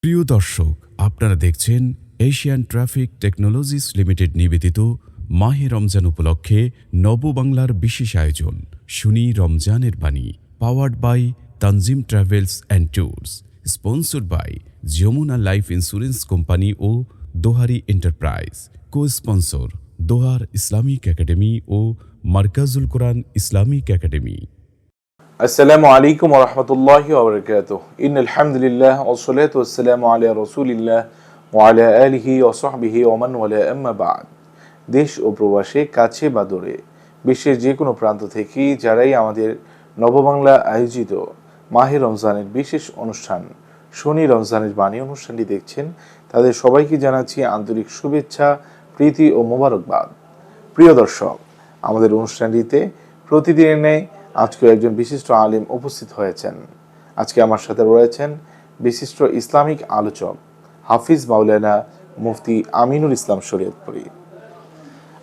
প্রিয় দর্শক, আপনারা দেখছেন এশিয়ান ট্রাফিক টেকনোলজিস লিমিটেড নিবেদিত মাহে রমজান উপলক্ষে নববাংলার বিশেষ আয়োজন শুনি রমজানের বাণী, powered by Tanzim travels and tours, sponsored by Jamuna life insurance company ও Dohari enterprise, co sponsor Dohar Islamic academy ও মার্কাজুল কোরআন ইসলামিক একাডেমি। আসসালামু আলাইকুম ওয়া রাহমাতুল্লাহি ওয়া বারাকাতুহু। ইন্নাল হামদুলিল্লাহ ওয়াস সালাতু ওয়াস সালামু আলা রাসূলিল্লাহ ওয়া আলা আলিহি ওয়া সাহবিহি ওয়া মান ওয়ালা, আম্মা বা'দ। দেশ ও প্রবাসে, কাছে বা দূরে, বিশ্বের যে কোনো প্রান্ত থেকে যারাই আমাদের নববাংলা আয়োজিত মাহে রমজানের বিশেষ অনুষ্ঠান শনি রমজানের বাণী অনুষ্ঠানটি দেখছেন, তাদের সবাইকে জানাচ্ছি আন্তরিক শুভেচ্ছা, প্রীতি ও মোবারকবাদ। প্রিয় দর্শক, আমাদের অনুষ্ঠানটিতে প্রতিদিনের ন্যায় আজকে একজন বিশিষ্ট আলিম উপস্থিত হয়েছেন। আজকে আমার সাথে রয়েছেন বিশিষ্ট ইসলামিক আলোচক হাফিজ মাওলানা মুফতি আমিনুল ইসলাম শরীয়তপুরী।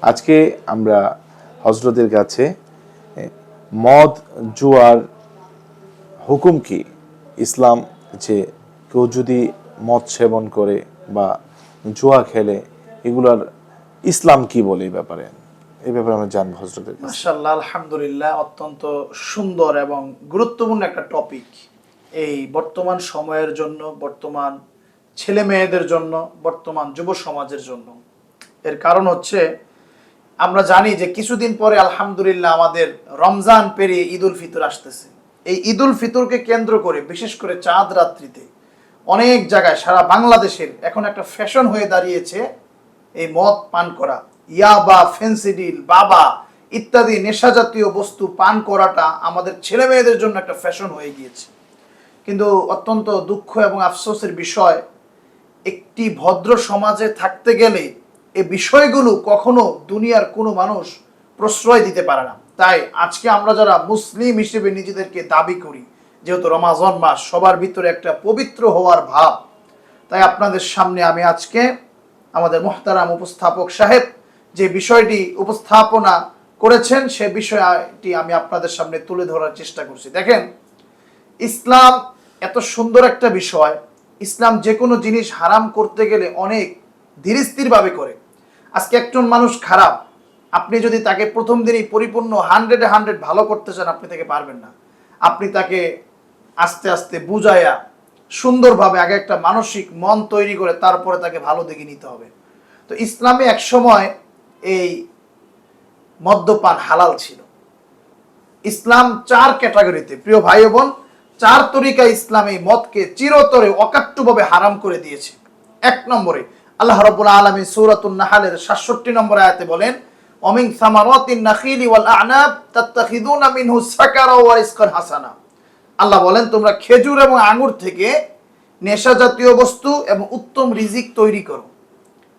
আজকে আমরা হজরতের কাছে মদ জুয়ার হুকুম কি, ইসলাম যে কেউ যদি মদ সেবন করে বা জুয়া খেলে এগুলার ইসলাম কি বলে এই ব্যাপারে আমরা জানবো হজরতের কাছে। মাশাআল্লাহ, আলহামদুলিল্লাহ, অত্যন্ত সুন্দর এবং গুরুত্বপূর্ণ একটা টপিক এই বর্তমান সময়ের জন্য, বর্তমান ছেলে মেয়েদের জন্য, বর্তমান যুব সমাজের জন্য। এর কারণ হচ্ছে আমরা জানি যে কিছুদিন পরে আলহামদুলিল্লাহ আমাদের রমজান পেরিয়ে ঈদ উল ফিতর আসতেছে। এই ঈদ উল ফিতরকে কেন্দ্র করে বিশেষ করে চাঁদ রাত্রিতে অনেক জায়গায় সারা বাংলাদেশের এখন একটা ফ্যাশন হয়ে দাঁড়িয়েছে এই মদ পান করা, ইয়াবা, ফেন্সিডিল, বাবা ইত্যাদি নেশা জাতীয় বস্তু পান করাটা আমাদের ছেলে মেয়েদের জন্য একটা ফ্যাশন হয়ে গিয়েছে। কিন্তু অত্যন্ত দুঃখ এবং আফসোসের বিষয়, একটি ভদ্র সমাজে থাকতে গেলে এই বিষয়গুলো কখনো দুনিয়ার কোনো মানুষ প্রশ্রয় দিতে পারে না। তাই আজকে আমরা যারা মুসলিম হিসেবে নিজেদেরকে দাবি করি, যেহেতু রমাজান মাস, সবার ভিতরে একটা পবিত্র হওয়ার ভাব, তাই আপনাদের সামনে আমি আজকে আমাদের মুহতারাম উপস্থাপক সাহেব যে বিষয়টি উপস্থাপনা করেছেন সে বিষয়টি আমি আপনাদের সামনে তুলে ধরার চেষ্টা করছি। দেখেন, ইসলাম এত সুন্দর একটা বিষয়। ইসলাম যে কোনো জিনিস হারাম করতে গেলে অনেক ধীরস্থির ভাবে করে। আজকে একজন মানুষ খারাপ, আপনি যদি তাকে প্রথম দিনই পরিপূর্ণ 100 ভালো করতে চান, আপনি তাকে পারবেন না। আপনি তাকে আস্তে আস্তে বুঝায়া সুন্দরভাবে আগে একটা মানসিক মন তৈরি করে তারপরে তাকে ভালো দিকে নিতে হবে। তো ইসলামে এক সময় এই মদ্যপান হালাল ছিল। ইসলাম 4 ক্যাটাগরিতে, প্রিয় ভাই বোন, 4 তরিকা ইসলাম এই মদকে চিরতরে অকাট্যভাবে হারাম করে দিয়েছে। 1 নম্বরে আল্লাহ রাব্বুল আলামিন সূরাতুন নাহলের 67 নম্বর আয়াতে বলেন, ওমিন সামারাতিন নাখিলি ওয়াল আ'নাব তাত্তাখিযুনা মিনহু সাকারা ওয়া রিজকান হাসানা। আল্লাহ বলেন, তোমরা খেজুর এবং আঙ্গুর থেকে নেশা জাতীয় বস্তু এবং উত্তম রিজিক তৈরি করো।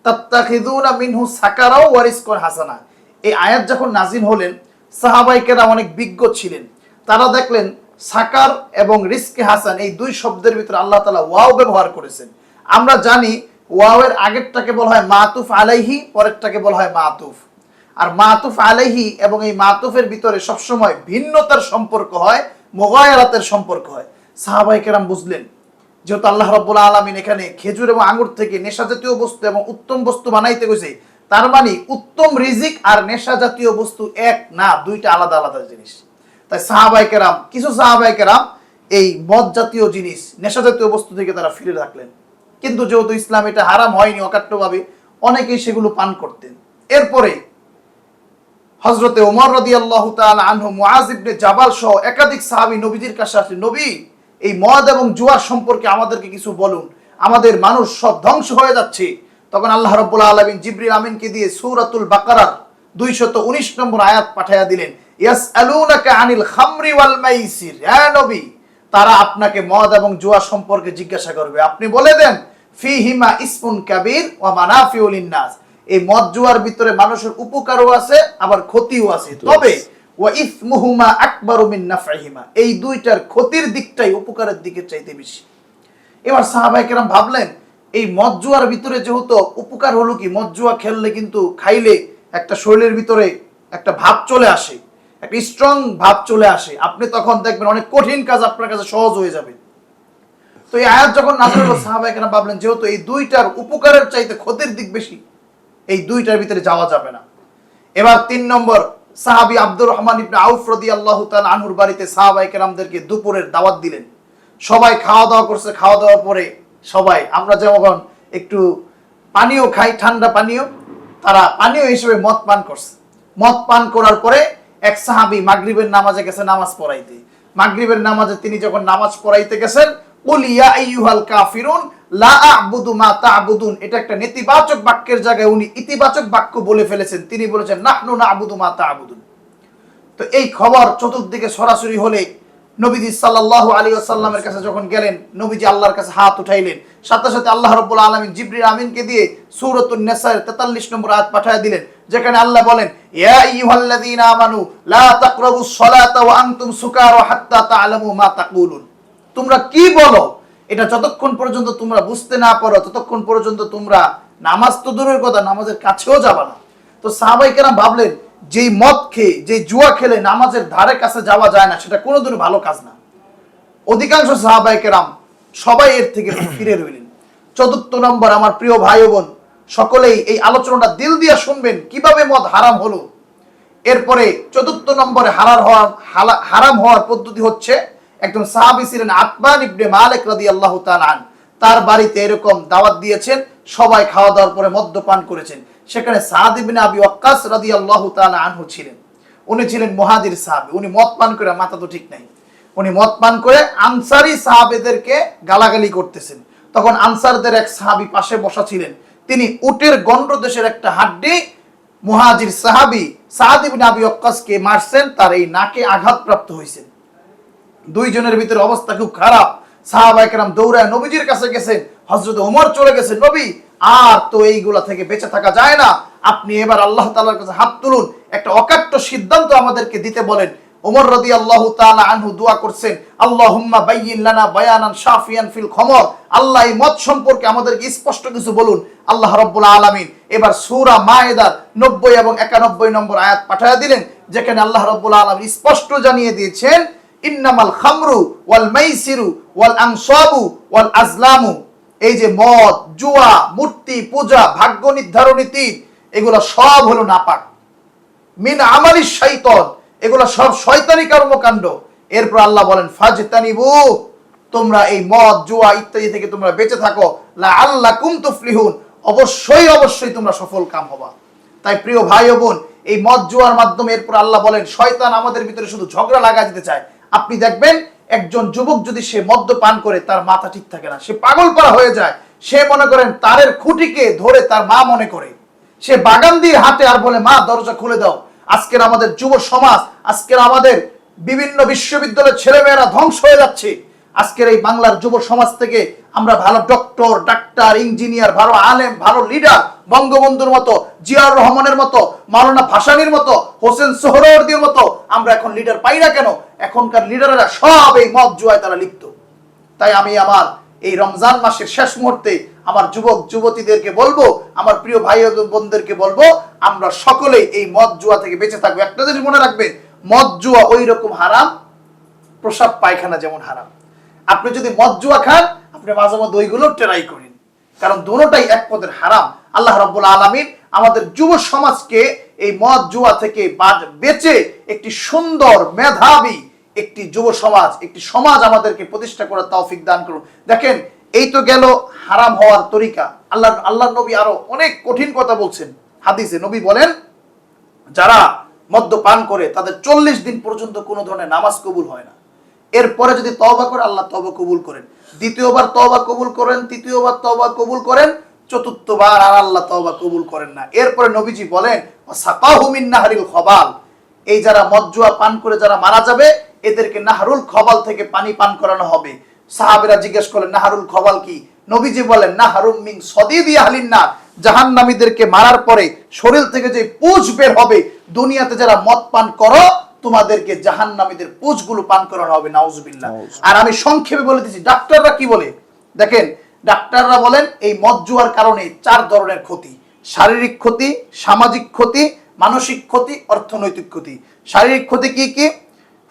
তাত্তাখিযুনা মিনহু সাকারা ওয়া রিজকান হাসানা। এই আয়াত যখন নাজিল হলেন, সাহাবায়ে কেরাম অনেক বিজ্ঞ ছিলেন। তারা দেখলেন সাকার এবং রিজকে হাসান এই 2 শব্দের ভিতরে আল্লাহ তাআলা ওয়াও ব্যবহার করেছেন। আমরা জানি ওয়াও এর আগেরটাকে বলা হয় মাতুফ আলাইহি, পরেরটাকে বলা হয় মাতুফ। আর মাতুফ আলাইহি এবং এই মাতুফের ভিতরে সবসময় ভিন্নতার সম্পর্ক হয়, মুগায়ারাতের সম্পর্ক হয়। সাহাবায়ে কেরাম বুঝলেন, যেহেতু আল্লাহ রাব্বুল আলামিন এখানে খেজুর এবং আঙ্গুর থেকে নেশা জাতীয় বস্তু এবং উত্তম বস্তু বানাইতে কইছে, তার মানে উত্তম রিজিক আর নেশা জাতীয় বস্তু এক না, দুইটা আলাদা আলাদা জিনিস। তাই সাহাবায়ে কেরাম, কিছু সাহাবায়ে কেরাম এই মদ জাতীয় জিনিস, নেশা জাতীয় বস্তু থেকে তারা ফিরে রাখলেন। কিন্তু যেহেতু ইসলাম এটা হারাম হয়নি অকাট্যভাবে, অনেকেই সেগুলো পান করতেন। এরপরে হযরতে ওমর রাদিয়াল্লাহু তাআলা আনহু, মুআজ ইবনে জাবাল সহ একাধিক সাহাবী নবীজির কাছে আসলেন, নবী, এই মদ এবং জুয়ার সম্পর্কে আমাদেরকে কিছু বলুন, আমাদের মানুষ সব ধ্বংস হয়ে যাচ্ছে। তখন আল্লাহ রাব্বুল আলামিন জিবরিল আমিনকে দিয়ে সূরাতুল বাকারার 219 নম্বর আয়াত পাঠায়া দিলেন, ইয়াসআলুনাকা আনিল খামরি ওয়াল মাইসির। হে নবী, তারা আপনাকে মদ এবং জুয়া সম্পর্কে জিজ্ঞাসা করবে, আপনি বলে দেন, ফিহিমা ইসমুন কাবীর ওয়া মানাফিউ লিন-নাস। এই মদ জুয়ার ভিতরে মানুষের উপকারও আছে আবার ক্ষতিও আছে, তবে ওয়া ইসমুহুমা আকবারু মিন নাফইহিমা, এই দুইটার ক্ষতির দিকটাই উপকারের দিকে চাইতে বেশি। এবার সাহাবায়ে কেরাম ভাবলেন, এই মদ জুয়ার ভিতরে যেহেতু উপকার হলো কি, মদ জুয়া খেললে কিন্তু খাইলে একটা শরীরের ভিতরে একটা ভাব চলে আসে, একটা স্ট্রং ভাব চলে আসে, আপনি তখন দেখবেন অনেক কঠিন কাজ আপনার কাছে সহজ হয়ে যাবে। তো এই আয়াত যখন নাযিল হলো সাহাবায়ে কেরাম ভাবলেন যেহেতু এই দুইটার উপকারের চাইতে ক্ষতির দিক বেশি, এই দুইটার ভিতরে যাওয়া যাবে না। এবার 3 নম্বর, সাহাবী আব্দুর রহমান ইবনে আউফ রাদিয়াল্লাহু তাআলা আনহুর বাড়িতে সাহাবায়ে কেরামদেরকে দুপুরের দাওয়াত দিলেন। সবাই খাওয়া দাওয়া করছে, খাওয়া দাওয়ার পরে সবাই আমরা যেমন একটু পানীয় খাই, ঠান্ডা পানীয়, তারা পানীয় হিসেবে মদ পান করছে। মদ পান করার পরে এক সাহাবী মাগরিবের নামাজে গেছে নামাজ পড়াইতে। মাগরিবের নামাজে তিনি যখন নামাজ পড়াইতে গেছেন, কুল ইয়া আইয়ুহাল কাফিরুন লা আ'বুদু মা তা'বুদুন, এটা একটা নেতিবাচক বাক্যের জায়গায় উনি ইতিবাচক বাক্য বলে ফেলেছেন। তিনি বলেছেন নাহনু না'বুদু মা তা'বুদুন। তো এই খবর চতুর্দিকে সরাসরি হলে নবীজি সাল্লাল্লাহু আলাইহি ওয়াসাল্লামের কাছে যখন গেলেন, নবীজি আল্লাহর কাছে হাত উঠাইলেন, সাথে সাথে আল্লাহ রাব্বুল আলামিন জিবরিল আমিনকে দিয়ে সূরাতুন নিসার 43 নম্বর আয়াত পাঠিয়ে দিলেন, যেখানে আল্লাহ বলেন ইয়া আইয়ুহাল্লাযীনা আমানু লা তাকরাবুস সালাতা ওয়া আনতুম সুকারা হাত্তা তা'লামু মা তাকুলুন। তোমরা কি বলো এটা যতক্ষণ পর্যন্ত তোমরা বুঝতে না পারো ততক্ষণ পর্যন্ত তোমরা নামাজ তো দূরের কথা, নামাজের কাছেও যাবে না। তো সাহাবায়ে কেরাম ভাবলেন যেই মদ খেয়ে, যেই জুয়া খেলে নামাজের ধারে কাছে যাওয়া যায় না, সেটা কোনোদিনও ভালো কাজ না। অধিকাংশ সাহাবায়ে কেরাম সবাই এর থেকে ফিরে রইলেন। 4 নম্বর, আমার প্রিয় ভাই বোন সকলেই এই আলোচনাটা দিল দিয়ে শুনবেন কিভাবে মদ হারাম হলো। এরপরে 4 নম্বরে হারাম হওয়ার পদ্ধতি হচ্ছে, একজন সাহাবী ছিলেন আতবান ইবনে মালিক রাদিয়াল্লাহু তাআলা আন, তার বাড়িতে এরকম দাওয়াত দিয়েছেন, সবাই খাওয়া দাওয়ার পরে মদ্যপান করেছেন। সেখানে সাদ ইবনে আবি ওয়াক্কাস রাদিয়াল্লাহু তাআলা আনহু ছিলেন। উনি ছিলেন মুহাজির সাহাবী। উনি মদ পান করে, মাথা তো ঠিক নাই, উনি মদ পান করে আনসারী সাহাবেদেরকে গালাগালি করতেছেন। তখন আনসারদের এক সাহাবী পাশে বসা ছিলেন, তিনি উটের গন্ডদেশের একটা হাড্ডি মুহাজির সাহাবী সাদ ইবনে আবি ওয়াক্কাসকে মারছেন, তার এই নাকে আঘাতপ্রাপ্ত হয়েছেন। দুইজনের ভিতরে অবস্থা খুব খারাপ। সাহাবায়ে কেরাম দৌড়ায় নবীজির কাছে গেছেন, হযরত ওমর চলে গেছেন, নবী আর তো এইগুলা থেকে বেঁচে থাকা যায় না, আপনি এবার আল্লাহ তাআলার কাছে হাত তুলুন, একটা অকাট্য সিদ্ধান্ত আমাদেরকে দিতে বলেন। ওমর রাদিয়াল্লাহু তাআলা আনহু দোয়া করছেন, আল্লাহুম্মা বাইয়িন লানা বায়ানান শাফিয়ান ফিল খমর, আল্লাহ এই মদ সম্পর্কে আমাদেরকে স্পষ্ট কিছু বলুন। আল্লাহ রাব্বুল আলামিন এবার সূরা মায়েদার 90 এবং 91 নম্বর আয়াত পাঠিয়ে দিলেন, যেখানে আল্লাহ রাব্বুল আলামিন স্পষ্ট জানিয়ে দিয়েছেন ইন্নামাল খামরু ওয়াল মাইসিরু ওয়াল আনসাবু ওয়াল আজলামু, এই যে মদ, জুয়া, মূর্তি পূজা, ভাগ্য নির্ধারণী তীর, এগুলা সব হলো নাপাক, মিন আমালিশ শাইতান, এগুলা সব শয়তানি কর্মকাণ্ড। এরপর আল্লাহ বলেন ফাজতানিবু, তোমরা এই মদ জুয়া ইত্যাদি থেকে তোমরা বেঁচে থাকো, লাআল্লাকুম তুফলিহুন, অবশ্যই অবশ্যই তোমরা সফল কাম হবা। তাই প্রিয় ভাই ও বোন, এই মদ জুয়ার মাধ্যমে এরপর আল্লাহ বলেন শয়তান আমাদের ভিতরে শুধু ঝগড়া লাগা দিতে চায়। আপনি দেখবেন একজন যুবক যদি সে মদ্যপান করে, তার মাথা ঠিক থাকে না, সে পাগল পারা হয়ে যায়। সে মনে করেন তারের খুঁটিকে ধরে তার মা মনে করে, সে বাগান দিয়ে হাঁটে আর বলে মা দরজা খুলে দাও। আজকের আমাদের যুব সমাজ, আজকের আমাদের বিভিন্ন বিশ্ববিদ্যালয়ের ছেলেমেয়েরা ধ্বংস হয়ে যাচ্ছে। আজকের এই বাংলার যুব সমাজ থেকে আমরা ভালো ডক্টর, ডাক্তার, ইঞ্জিনিয়ার, ভালো আলেম, ভালো লিডার, বঙ্গবন্ধুর মতো, জিয়াউর রহমানের মতো, মাওলানা ভাসানীর মতো, হোসেন সোহরাওয়ার্দীর মতো আমরা এখন লিডার পাই না কেন? এখনকার লিডাররা সব এই মদ জুয়ায় তারা লিপ্ত। তাই আমি আমার এই রমজান মাসের শেষ মুহূর্তে আমার যুবক যুবতীদেরকে বলবো, আমার প্রিয় ভাই ও বোনদেরকে বলবো, আমরা সকলেই এই মদ জুয়া থেকে বেঁচে থাকবো। একটা জিনিস মনে রাখবেন, মদ জুয়া ওই রকম হারাম, প্রসাব পায়খানা যেমন হারাম। আপনি যদি মদ জুয়া খান, আপনি মাঝে মধ্যে ওইগুলো ট্রাই করেন, কারণ দুটোটাই এক পদের হারাম। আল্লাহ রাব্বুল আলামিন আমাদের যুব সমাজকে এই মদ জুয়া থেকে বেঁচে একটি সুন্দর মেধাবী একটি যুব সমাজ, একটি সমাজ আমাদেরকে প্রতিষ্ঠা করার তৌফিক দান করুন। দেখেন, এই তো গেল হারাম হওয়ার তরিকা। আল্লাহ নবী আরো অনেক কঠিন কথা বলছেন। হাদিসে নবী বলেন, যারা মদ্যপান করে তাদের 40 দিন পর্যন্ত কোনো ধরনের নামাজ কবুল হয় না। এরপরে যদি তওবা করে, আল্লাহ তওবা কবুল করেন। দ্বিতীয়বার তওবা কবুল করেন, তৃতীয়বার তওবা কবুল করেন, চতুর্থবার আর আল্লাহ তওবা কবুল করেন না। এরপরে নবীজি বলেন সাকাহু মিন নাহরিল খবাল, এই যারা মদ জুয়া পান করে যারা মারা যাবে, এদেরকে নাহরুল খবাল থেকে পানি পান করানো হবে। সাহাবীরা জিজ্ঞেস করলেন নাহরুল খবাল কি? নবীজি বলেন নাহরুম মিন সদিদি আহলিন নার, জাহান্নামীদেরকে মারার পরে শরীর থেকে যে পুঁজ বের হবে, দুনিয়াতে যারা মদ পান করো তোমাদেরকে জাহান্নামীদের পুঁজগুলো পান করানো হবে, নাউজুবিল্লাহ। আর আমি সংক্ষেপে বলে দিচ্ছি ডাক্তাররা কি বলে। দেখেন, ডাক্তাররা বলেন এই মদ জুয়ার কারণে 4 ধরনের ক্ষতি: শারীরিক ক্ষতি, সামাজিক ক্ষতি, মানসিক ক্ষতি, অর্থনৈতিক ক্ষতি। শারীরিক ক্ষতি কি কি?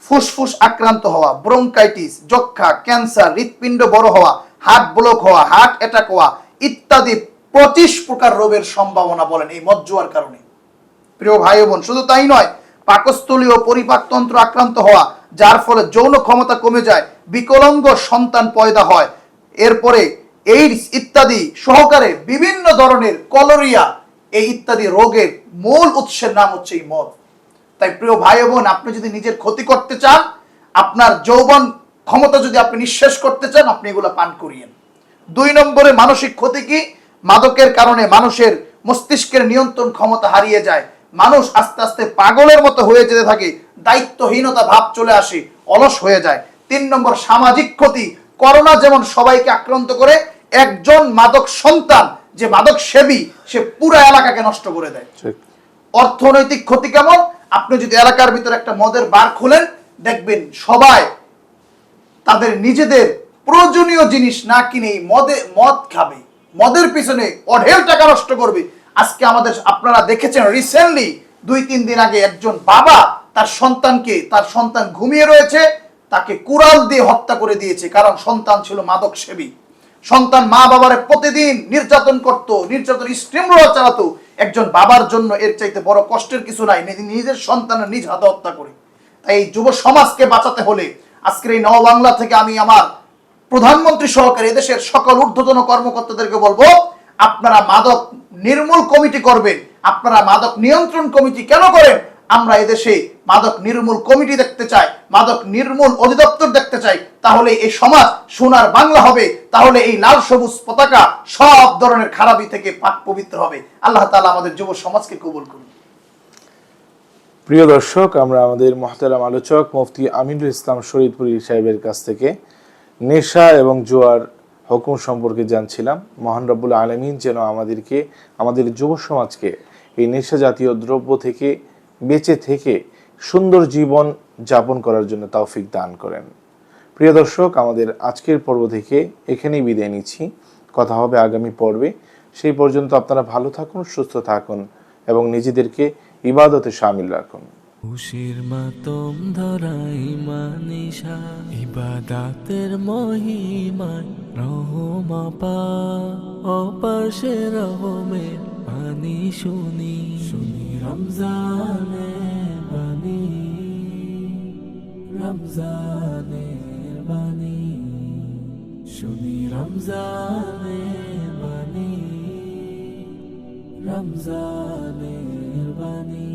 ফুসফুস আক্রান্ত হওয়া, ব্রঙ্কাইটিস, যক্ষা, ক্যান্সার, হৃৎপিণ্ড বড় হওয়া, হার্ট ব্লক হওয়া, হার্ট অ্যাটাক হওয়া ইত্যাদি 25 প্রকার রোগের সম্ভাবনা বলেন এই মদ জুয়ার কারণে। প্রিয় ভাই বোন, শুধু তাই নয়, পাকস্থলী ও পরিপাকতন্ত্র আক্রান্ত হওয়া, যার ফলে যৌন ক্ষমতা কমে যায়, বিকলাঙ্গ সন্তান পয়দা হয়, এরপরে এইডস ইত্যাদি সহকারে বিভিন্ন ধরনের কলেরিয়া, এই ইত্যাদি রোগের মূল উৎসের নাম হচ্ছে এই মদ। তাই প্রিয় ভাই বোন, আপনি যদি নিজের ক্ষতি করতে চান, আপনার যৌবন ক্ষমতা যদি আপনি নিঃশেষ করতে চান, আপনি এগুলো পান করিয়েন। 2 নম্বরে মানসিক ক্ষতি কি? মাদকের কারণে মানুষের মস্তিষ্কের নিয়ন্ত্রণ ক্ষমতা হারিয়ে যায়, মানুষ আস্তে আস্তে পাগলের মতো হয়ে যেতে থাকে, দায়িত্বহীনতা ভাব চলে আসে, অলস হয়ে যায়। 3 নম্বর সামাজিক ক্ষতি। করোনা যেমন সবাইকে আক্রান্ত করে, একজন মাদক সন্তান যে মাদক সেবী, সে পুরো এলাকাকে নষ্ট করে দেয়। অর্থনৈতিক ক্ষতি কেমন? আপনি যদি এলাকার ভিতরে একটা মদের বার খুলেন, দেখবেন সবাই তাদের নিজেদের প্রয়োজনীয় জিনিস না কিনে মদ খাবে, মদের পিছনে অঢেল টাকা নষ্ট করবে। আজকে আপনারা দেখেছেন রিসেন্টলি 2-3 দিন আগে একজন বাবা তার সন্তান ঘুমিয়ে রয়েছে, তাকে কুড়াল দিয়ে হত্যা করে দিয়েছে, কারণ সন্তান ছিল মাদক সেবী। সন্তান মা বাবারে প্রতিদিন নির্যাতন করত, নির্যাতন স্টিমরোলার চালাতো। একজন বাবার জন্য এর চাইতে বড় কষ্টের কিছু নাই, নিজের সন্তানের নিজ হাতে হত্যা করে। তাই এই যুব সমাজকে বাঁচাতে হলে আজকের এই নববাংলা থেকে আমি আমার প্রধানমন্ত্রী সহকারে এদেশের সকল ঊর্ধ্বতন কর্মকর্তাদেরকে বলবো, আপনারা মাদক নির্মূল কমিটি করবেন। আপনারা মাদক নিয়ন্ত্রণ কমিটি কেন করেন? আমরা এদেশে মাদক নির্মূল কমিটি দেখতে চাই, মাদক নির্মূল অধিদপ্তর দেখতে চাই। তাহলে এই সমাজ সোনার বাংলা হবে, তাহলে এই লাল সবুজ পতাকা সব ধরনের খারাপি থেকে পাক পবিত্র হবে। আল্লাহ তাআলা আমাদের যুব সমাজকে কবুল করুন। প্রিয় দর্শক, আমরা আমাদের মহতারাম আলোচক মুফতি আমিনুল ইসলাম শরীদপুরী সাহেবের কাছ থেকে নেশা এবং জুয়ার হুকুম সম্পর্কে জানছিলাম। মহান রব্বুল আলামিন যেন আমাদের যুব সমাজকে এই নেশা জাতীয় দ্রব্য থেকে বেঁচে থেকে সুন্দর জীবন যাপন করার জন্য তৌফিক দান করেন। প্রিয় দর্শক, আমাদের আজকের পর্ব থেকে এখানেই বিদায় নিচ্ছি। কথা হবে আগামী পর্বে। সেই পর্যন্ত আপনারা ভালো থাকুন, সুস্থ থাকুন এবং নিজেদেরকে ইবাদতে শামিল রাখুন। খুশির মাতম ধরাই মানিশা ইবাদাতের মহিমায় রহমা অপাশে রহমের বাণী শুনি রমজানের বাণী রমজানের বাণী শুনি রমজানের বাণী রমজানের বাণী।